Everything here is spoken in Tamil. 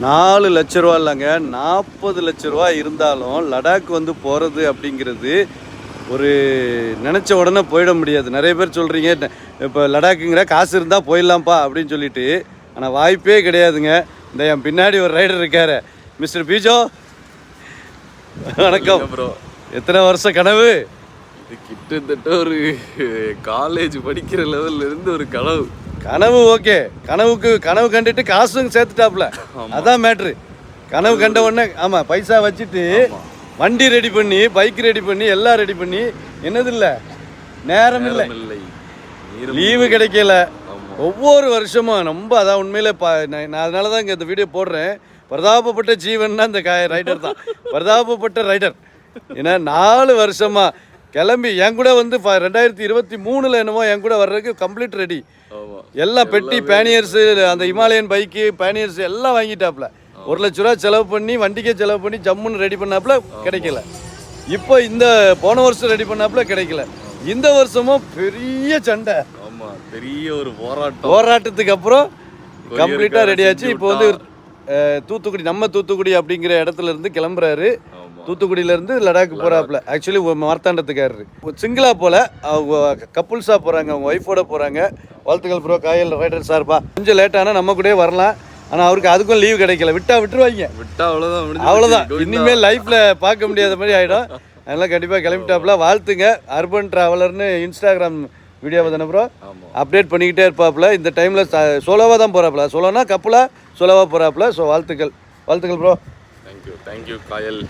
4 லட்ச ரூபா இல்லைங்க, 40 லட்ச ரூபா இருந்தாலும் லடாக் வந்து போகிறது அப்படிங்கிறது ஒரு நினச்ச உடனே போயிட முடியாது. நிறைய பேர் சொல்கிறீங்க இப்போ லடாக்குங்கிற காசு இருந்தால் போயிடலாம்ப்பா அப்படின்னு சொல்லிட்டு, ஆனால் வாய்ப்பே கிடையாதுங்க. இந்த என் பின்னாடி ஒரு ரைடர் இருக்கார், மிஸ்டர் பீஜோ. வணக்கம் ப்ரோ. எத்தனை வருஷம் கனவு? இது கிட்டத்தட்ட ஒரு காலேஜ் படிக்கிற லெவல்ல இருந்து ஒரு கனவு. கனவு ஓகே, கனவு கண்டுட்டு காசும் சேர்த்துட்டாப்புல, அதான் மேட்ரு. கனவு கண்ட உடனே ஆமாம் பைசா வச்சுட்டு வண்டி ரெடி பண்ணி, பைக் ரெடி பண்ணி, எல்லாம் ரெடி பண்ணி, என்னது இல்லை நேரம் இல்லை, லீவு கிடைக்கல. ஒவ்வொரு வருஷமும் ரொம்ப அதான் உண்மையிலே நான் அதனால தான் இங்கே இந்த வீடியோ போடுறேன். பிரதாபப்பட்ட ஜீவன்னா இந்த ரைடர் தான், பிரதாபப்பட்ட ரைடர். ஏன்னா 4 வருஷமாக கிளம்பி என் கூட வந்து 2023 என்னமோ என் கூட வர்றதுக்கு கம்ப்ளீட் ரெடி. எல்லாம் பெட்டி, பேனியர்ஸு, அந்த ஹிமாலயன் பைக்கு, பேனியர்ஸ் எல்லாம் வாங்கிட்டாப்புல. 1 லட்ச ரூபா செலவு பண்ணி, வண்டிக்கே செலவு பண்ணி ஜம்முன்னு ரெடி பண்ணாப்புல, கிடைக்கல. இப்போ இந்த போன வருஷம் ரெடி பண்ணாப்புல, கிடைக்கல. இந்த வருஷமும் பெரிய சண்டை, பெரிய ஒரு போராட்டத்துக்கு அப்புறம் கம்ப்ளீட்டாக ரெடி ஆச்சு. இப்போ வந்து தூத்துக்குடி, நம்ம தூத்துக்குடி அப்படிங்கிற இடத்துல இருந்து கிளம்புறாரு. தூத்துக்குடியிலேருந்து லடாக் போகிறாப்புல. ஆக்சுவலி மார்த்தாண்டத்துக்காரரு சிங்கிளாக போல, கப்புள்ஸாக போகிறாங்க, அவங்க ஒய்ஃபோட போகிறாங்க. வாழ்த்துக்கள் ப்ரோ, காயல் ரைடர் சார்பா. கொஞ்சம் லேட்டானால் நம்ம கூட வரலாம், ஆனால் அவருக்கு அதுக்கும் லீவ் கிடைக்கல. விட்டுருவாங்க, அவ்வளோதான். இனிமேல் லைஃப்பில் பார்க்க முடியாத மாதிரி ஆகிடும். அதெல்லாம் கண்டிப்பாக கிளம்பிட்டாப்புல. வாழ்த்துங்க. அர்பன் ட்ராவலர்னு இன்ஸ்டாகிராம் வீடியோவை தானே ப்ரோ அப்டேட் பண்ணிக்கிட்டே இருப்பாப்புல. இந்த டைமில் சோலோவாக தான் போகிறாப்புல. சோலோனா கப்புலா சோலோவாக போகிறாப்புல. ஸோ வாழ்த்துக்கள் ப்ரோ. தேங்க்யூ காயல்.